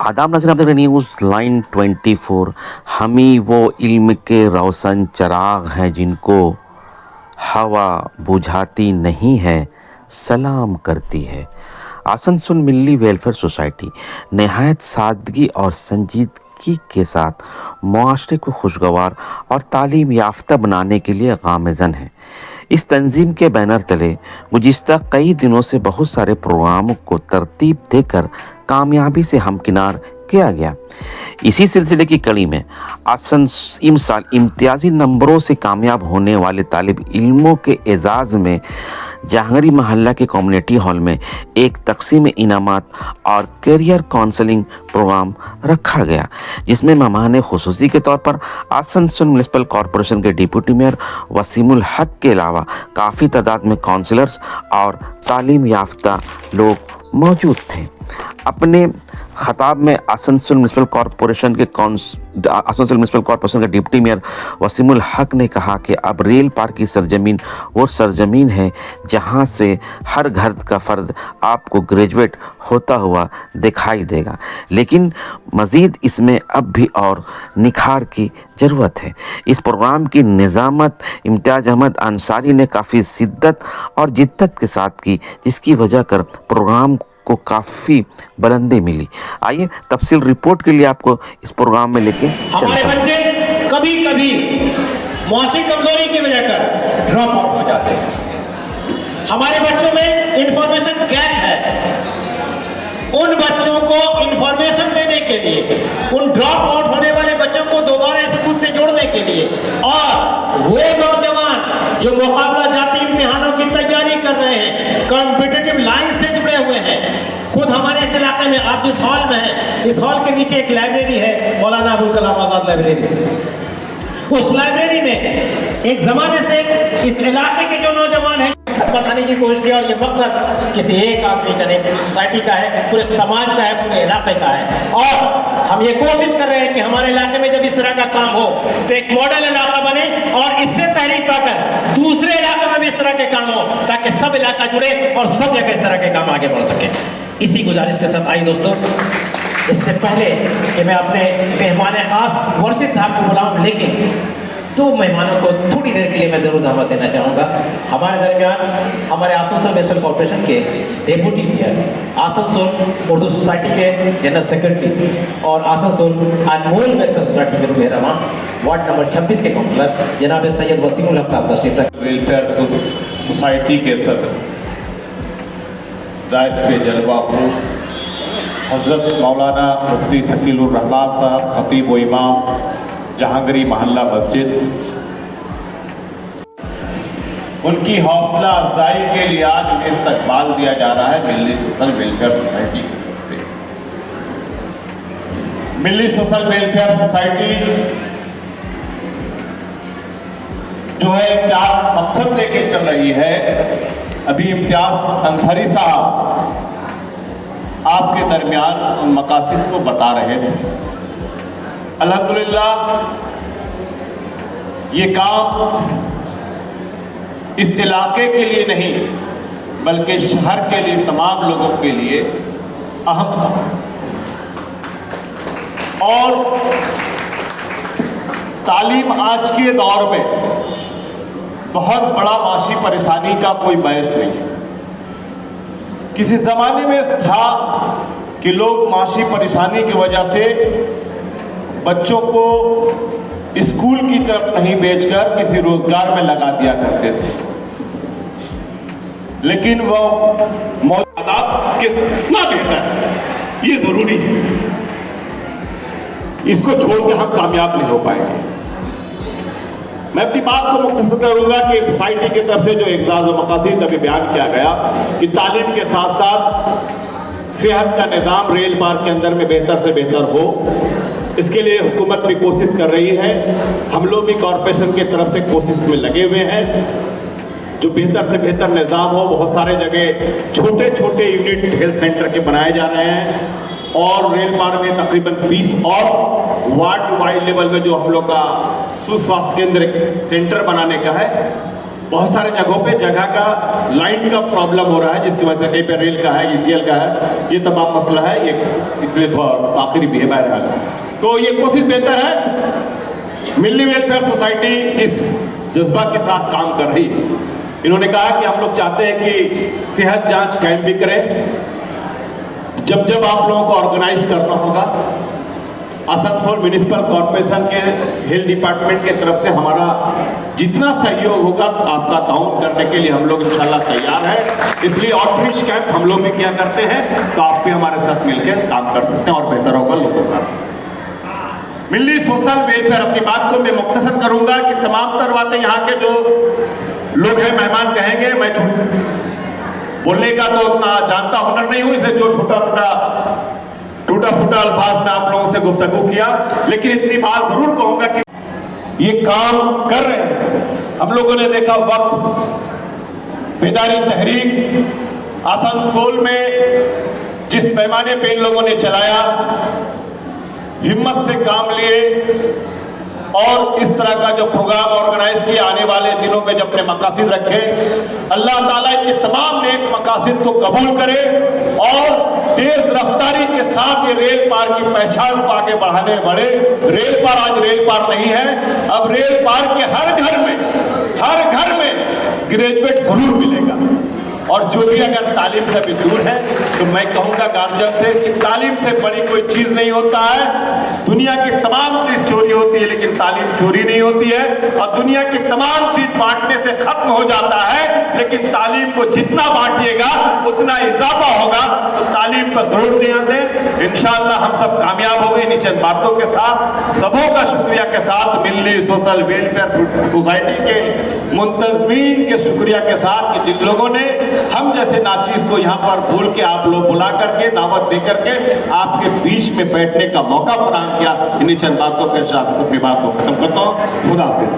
आदाब नाज़रीन, आप देख रहे हैं न्यूज़ लाइन 24। हम ही वो इल्म के रोशन चराग हैं जिनको हवा बुझाती नहीं है, सलाम करती है। आसनसोल मिल्ली वेलफेयर सोसाइटी नहायत सादगी और संजीदगी के साथ मुआशरे को खुशगवार और तालीम याफ्ता बनाने के लिए गामज़न है। इस तंजीम के बैनर तले गुज़िश्ता कई दिनों से बहुत सारे प्रोग्रामों को तरतीब देकर कामयाबी से हमकिनार किया गया। इसी सिलसिले की कड़ी में इस साल इम्तियाजी नंबरों से कामयाब होने वाले तालिब इल्मों के एजाज़ में जहांगीरी मोहल्ला के कम्युनिटी हॉल में एक तकसीम इनामात और करियर काउंसलिंग प्रोग्राम रखा गया, जिसमें मेहमान खुसूसी के तौर पर आसनसोल म्युनिसिपल कॉरपोरेशन के डिप्टी मेयर वसीमुल हक के अलावा काफ़ी तादाद में काउंसलर्स और तालीम याफ्ता लोग मौजूद थे। अपने खताब में आसनसोल म्युनिसिपल कॉरपोरेशन के डिप्टी मेयर वसीमुल हक ने कहा कि अब रेल पार्क की सरजमीन वो सरजमीन है जहां से हर घर का फ़र्द आपको ग्रेजुएट होता हुआ दिखाई देगा, लेकिन मज़ीद इसमें अब भी और निखार की ज़रूरत है। इस प्रोग्राम की निज़ामत इम्तियाज़ अहमद अंसारी ने काफ़ी शिद्दत और जिद्दत के साथ की, जिसकी वजह कर प्रोग्राम को काफ़ी बुलंदी मिली। आइए तफसील रिपोर्ट के लिए आपको इस प्रोग्राम में लेके हमारे बच्चे कभी कभी मानसिक कमजोरी की वजह कर ड्रॉप आउट हो जाते हैं। हमारे बच्चों में इंफॉर्मेशन गैप है। उन बच्चों को इंफॉर्मेशन देने के लिए, उन ड्रॉप आउट होने वाले बच्चों को दोबारा स्कूल से जोड़ने के लिए, और वो नौजवान जो मुकाबला जाती इम्तिहानों की तैयारी कर रहे हैं, कॉम्पिटिटिव लाइन से जुड़े हुए हैं। खुद हमारे इस इलाके में, आप जिस हॉल में हैं, इस हॉल के नीचे एक लाइब्रेरी है, मौलाना अबुल कलाम आज़ाद लाइब्रेरी। उस लाइब्रेरी में एक जमाने से इस इलाके के जो नौजवान हैं बताने की कोशिश की, और ये मकसद किसी एक आदमी का नहीं, पूरी सोसाइटी का है, पूरे समाज का है, पूरे इलाके का है। और हम ये कोशिश कर रहे हैं कि हमारे इलाके में जब इस तरह का काम हो तो एक मॉडल इलाका बने, और इससे तहरीक पाकर दूसरे इलाके में भी इस तरह के काम हो, ताकि सब इलाका जुड़े और सब जगह इस तरह के काम आगे बढ़ सके। इसी गुजारिश के साथ आई दोस्तों, इससे पहले कि मैं अपने मेहमान खास वर्षित साहब को बुलाऊं, लेकिन दो मेहमानों को थोड़ी देर के लिए मैं जरूर दावत देना चाहूँगा। हमारे दरमियान हमारे आसनसोल म्युनिसिपल कॉर्पोरेशन के deputy mayor, Asansol Urdu society के जनरल सेक्रेटरी और आसनसोल अनमोल वेलफेयर सोसाइटी के रुबेहरमा, वार्ड नंबर 26 के काउंसलर जनाब सैयद वसीमुल हक साहब तशरीफ रखते। वेलफेयर सोसाइटी के सदर राइस पे जलवा हूस हज़रत मौलाना मुफ्ती शकीलुर रहमान साहब, खतीब व इमाम जहांगीरी मोहल्ला मस्जिद, उनकी हौसला अफजाई के लिए आज उन्हें इस्तकबाल दिया जा रहा है मिल्ली सोशल वेलफेयर सोसाइटी की तरफ से। मिल्ली सोशल वेलफेयर सोसाइटी जो है क्या मकसद लेके चल रही है, अभी इम्तियाज अंसारी साहब आपके दरमियान उन मकासद को बता रहे थे। अल्हम्दुलिल्लाह ये काम इस इलाके के लिए नहीं बल्कि शहर के लिए, तमाम लोगों के लिए अहम था। और तालीम आज के दौर में बहुत बड़ा माशी परेशानी का कोई बहस नहीं है। किसी ज़माने में था कि लोग माशी परेशानी की वजह से बच्चों को स्कूल की तरफ नहीं भेजकर किसी रोजगार में लगा दिया करते थे, लेकिन वो आदाब कितना बेहतर है ये ज़रूरी है, इसको छोड़ के हम कामयाब नहीं हो पाएंगे। मैं अपनी बात को मुख्तसर करूंगा कि सोसाइटी की तरफ से जो एग्जाज़ व मकासद अभी बयान किया गया कि तालीम के साथ साथ सेहत का निज़ाम रेल पार्क के अंदर में बेहतर से बेहतर हो, इसके लिए हुकूमत भी कोशिश कर रही है। हम लोग भी कॉरपोरेशन की तरफ से कोशिश में लगे हुए हैं, जो बेहतर से बेहतर निज़ाम हो। बहुत सारे जगह छोटे छोटे यूनिट हेल्थ सेंटर के बनाए जा रहे हैं, और रेल पार्क में तकरीबन 20 और वार्ड वाइड लेवल में जो हम लोग का सुस्वास्थ्य केंद्र सेंटर बनाने का है, बहुत सारे जगहों पे जगह का लाइन का प्रॉब्लम हो रहा है, जिसकी वजह से कहीं पे रेल का है, ECL का है, ये तमाम मसला है, ये इसलिए थोड़ा आखिरी भी है बहरहाल। तो ये कोशिश बेहतर है। मिल्ली वेलफेयर सोसाइटी इस जज्बा के साथ काम कर रही है। इन्होंने कहा कि हम लोग चाहते हैं कि सेहत जांच कैंप भी करें। जब जब आप लोगों को ऑर्गेनाइज करना होगा, आसनसोल म्यूनिसिपल कॉर्पोरेशन के हेल्थ डिपार्टमेंट की तरफ से हमारा जितना सहयोग होगा आपका ताउन करने के लिए हम लोग इंशाल्लाह तैयार हैं। इसलिए आउटरीच कैंप हम लोग भी क्या करते हैं, तो आप भी हमारे साथ मिलकर काम कर सकते हैं और बेहतर होगा लोगों का। मिल्ली सोशल वेलफेयर, अपनी बात को मैं मुख्तसर करूंगा कि तमाम तर बातें यहाँ के जो लोग हैं मेहमान कहेंगे, मैं बोलने का तो उतना जानता हुनर नहीं हूं, इसलिए जो टूटा फूटा अल्फाज में आप लोगों से गुफ्तगू किया, लेकिन इतनी बात जरूर कहूंगा कि ये काम कर रहे हैं। हम लोगों ने देखा वक्त बेदारी तहरीक आसनसोल में जिस पैमाने पे इन लोगों ने चलाया, हिम्मत से काम लिए और इस तरह का जो प्रोग्राम ऑर्गेनाइज किया, आने वाले दिनों में जब अपने मकासद रखे, अल्लाह ताला इनके तमाम नेक मकासद को कबूल करे और तेज रफ्तारी के साथ ये रेल पार की पहचान को आगे बढ़ाने बढ़े। रेल पार आज रेल पार नहीं है, अब रेल पार के हर घर में ग्रेजुएट जरूर मिलेगा। और जो भी अगर तालीम से भी दूर है, तो मैं कहूँगा गार्जियन से कि तालीम से बड़ी कोई चीज़ नहीं होता है। दुनिया की तमाम चीज़ चोरी होती है, लेकिन तालीम चोरी नहीं होती है। और दुनिया की तमाम चीज़ बांटने से खत्म हो जाता है, लेकिन तालीम को जितना बांटिएगा उतना इजाफा होगा। तो तालीम पर जरूर ध्यान दें, इंशाअल्लाह हम सब कामयाब होंगे। इन चंद बातों के साथ सबों का शुक्रिया के साथ मिल्ली सोशल वेलफेयर सोसाइटी के मुंतजमीन के शुक्रिया के साथ कि जिन लोगों ने हम जैसे नाचीज को यहाँ पर भूल के आप लोग बुला करके दावत दे करके आपके बीच में बैठने का मौका फराहम किया। इन्हीं चंद बातों के साथ अपनी बात को खत्म करता हूँ। खुदा हाफिज।